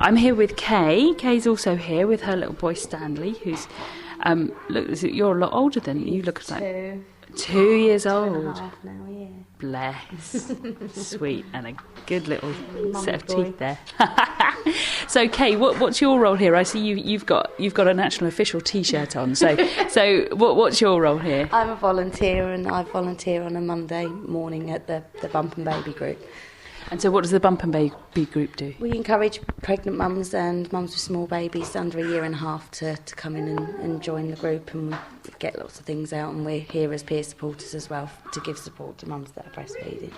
I'm here with Kay. Kay's also here with her little boy Stanley, who's look. You're a lot older than you look like. 2 years old. 2.5 now, yeah. Bless. Sweet, and a good little set of boy. teeth there. So, Kay, what's your role here? I see you've got a national official T-shirt on. So what's your role here? I'm a volunteer, and I volunteer on a Monday morning at the Bump and Baby group. And so what does the Bump and Baby group do? We encourage pregnant mums and mums with small babies under a year and a half to come in and join the group, and we get lots of things out, and we're here as peer supporters as well to give support to mums that are breastfeeding.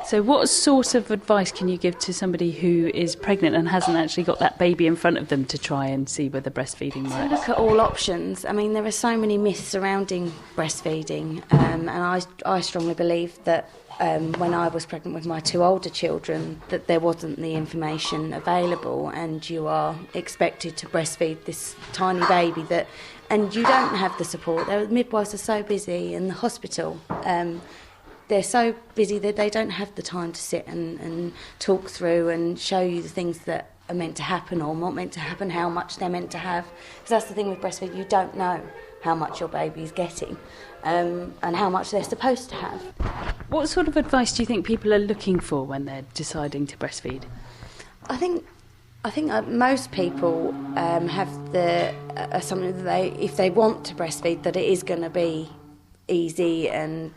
So what sort of advice can you give to somebody who is pregnant and hasn't actually got that baby in front of them to try and see whether breastfeeding works? So look at all options. I mean, there are so many myths surrounding breastfeeding, and I strongly believe that when I was pregnant with my 2 older children, that there wasn't the information available, and you are expected to breastfeed this tiny baby and you don't have the support. The midwives are so busy, and the hospital, they're so busy that they don't have the time to sit and talk through and show you the things that are meant to happen or not meant to happen, how much they're meant to have. Because that's the thing with breastfeeding, you don't know how much your baby's getting and how much they're supposed to have. What sort of advice do you think people are looking for when they're deciding to breastfeed? I think most people have something that if they want to breastfeed, that it is going to be easy and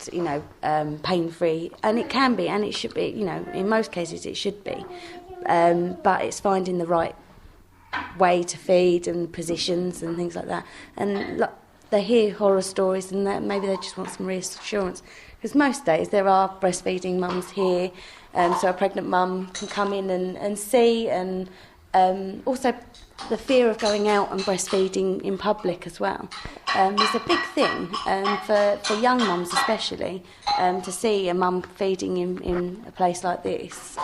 pain-free, and it can be, and it should be. In most cases it should be, but it's finding the right way to feed and positions and things like that. And they hear horror stories, and that maybe they just want some reassurance. Because most days there are breastfeeding mums here, so a pregnant mum can come in and see, and also the fear of going out and breastfeeding in public as well is a big thing for young mums especially. To see a mum feeding in a place like this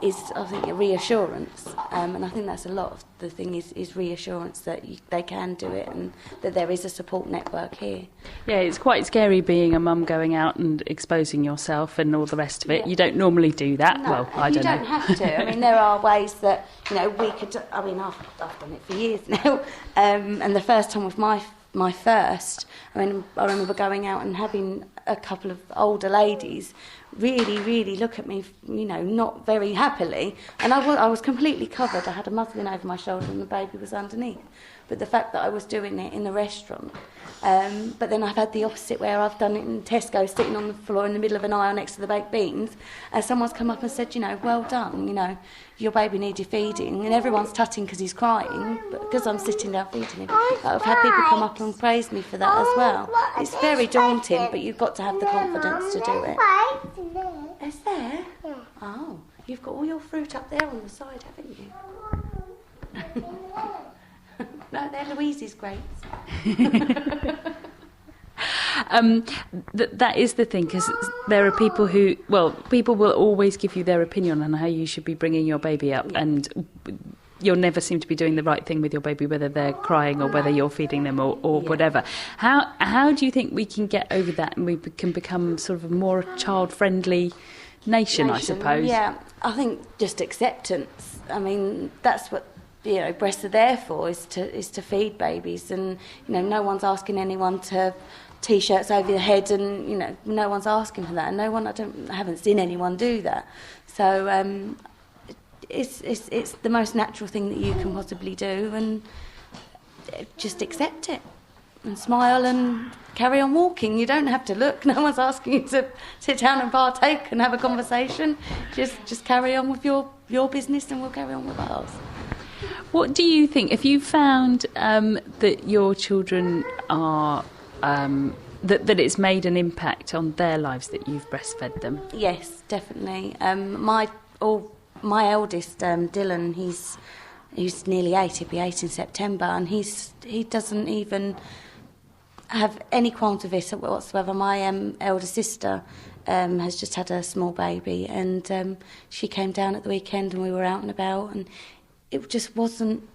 is, I think, a reassurance, and I think that's a lot of the thing is reassurance that they can do it and that there is a support network here. Yeah, it's quite scary being a mum going out and exposing yourself and all the rest of it. Yeah. You don't normally do that. No, well, I don't know. You don't have to. I mean, there are ways that we could. I mean, I've done it for years now, and the first time with my first, I mean, I remember going out and having a couple of older ladies really look at me, not very happily, and I was completely covered. I had a muslin over my shoulder and the baby was underneath. But the fact that I was doing it in the restaurant, but then I've had the opposite where I've done it in Tesco, sitting on the floor in the middle of an aisle next to the baked beans, and someone's come up and said, well done, your baby needed feeding, and everyone's tutting because he's crying, but because I'm sitting down feeding him, I've had people come up and praise me for that as well. It's very daunting, but you've got to have the confidence to do it. It's there? Yeah. Oh, you've got all your fruit up there on the side, haven't you? No, they're Louise's grapes. That is the thing, because there are people people will always give you their opinion on how you should be bringing your baby up, and you'll never seem to be doing the right thing with your baby, whether they're crying or whether you're feeding them or whatever. How do you think we can get over that and we can become sort of a more child-friendly nation, I suppose? Yeah, I think just acceptance. I mean, that's what breasts are there for, is to feed babies, and no one's asking anyone to T-shirts over your head, and no one's asking for that, and I haven't seen anyone do that. So it's the most natural thing that you can possibly do, and just accept it and smile and carry on walking. You don't have to look. No one's asking you to sit down and partake and have a conversation. Just carry on with your business, and we'll carry on with ours. What do you think? Have you found that your children are that it's made an impact on their lives that you've breastfed them? Yes, definitely. My eldest, Dylan, he's nearly 8. He'll be 8 in September, and he doesn't even have any qualms with it whatsoever. My elder sister has just had a small baby, and she came down at the weekend, and we were out and about, and it just wasn't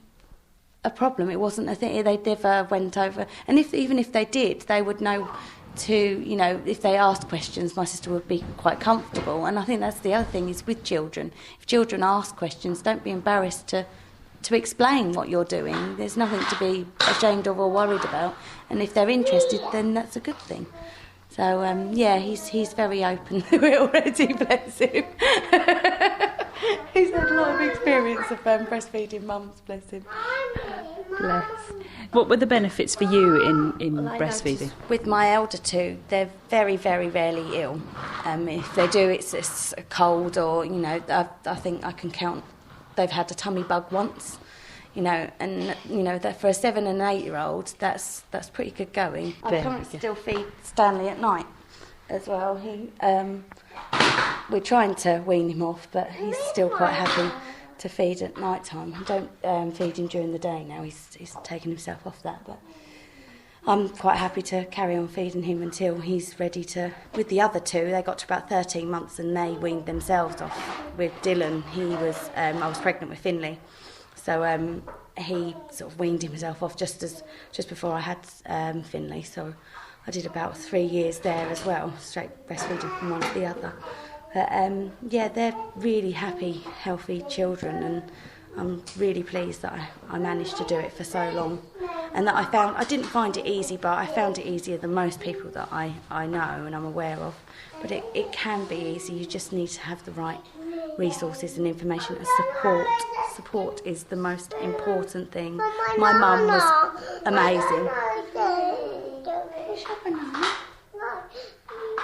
a problem. It wasn't a thing. They never went over, and even if they did, they would know to, you know, if they asked questions, my sister would be quite comfortable. And I think that's the other thing is with children. If children ask questions, don't be embarrassed to explain what you're doing. There's nothing to be ashamed of or worried about. And if they're interested, then that's a good thing. So, yeah, he's very open to it already, bless him. He's had a lot of experience of breastfeeding mums, bless him. Bless. What were the benefits for you in Well, breastfeeding? With my elder two, they're very, very rarely ill. If they do, it's a cold or, you know, I think I can count, they've had a tummy bug once, you know, and, you know, that for a 7 and 8 year old, that's pretty good going. I currently still feed Stanley at night as well. We're trying to wean him off, but he's still quite happy to feed at night time. I don't feed him during the day now. He's taken himself off that, but I'm quite happy to carry on feeding him until he's ready to. With the other two, they got to about 13 months and they weaned themselves off. With Dylan, I was pregnant with Finley, so he sort of weaned himself off just before I had Finley. So I did about 3 years there as well, straight breastfeeding from one to the other. But yeah, they're really happy, healthy children, and I'm really pleased that I managed to do it for so long. And that I didn't find it easy, but I found it easier than most people that I know and I'm aware of. But it can be easy, you just need to have the right resources and information and support. Support is the most important thing. My mum was amazing.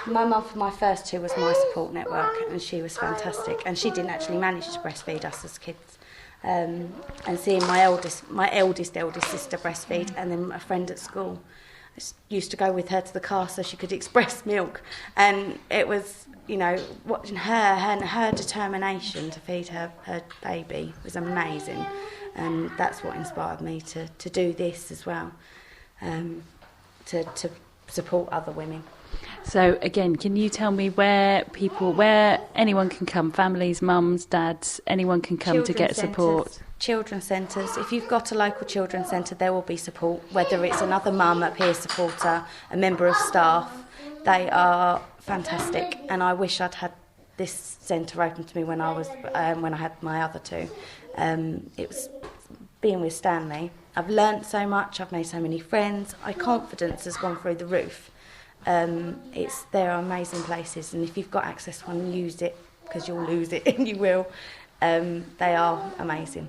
My mum for my first two was my support network, and she was fantastic. And she didn't actually manage to breastfeed us as kids. And seeing my eldest sister breastfeed, and then a friend at school, I used to go with her to the car so she could express milk. And it was, you know, watching her determination to feed her baby was amazing. And that's what inspired me to do this as well, to support other women. So again, can you tell me where anyone can come, families, mums, dads, anyone can come to get support? Children's centres. If you've got a local children's centre, there will be support, whether it's another mum, a peer supporter, a member of staff. They are fantastic, and I wish I'd had this centre open to me when I had my other two. It was being with Stanley. I've learnt so much, I've made so many friends, my confidence has gone through the roof. There are amazing places, and if you've got access to one, use it, because you'll lose it and you will. They are amazing.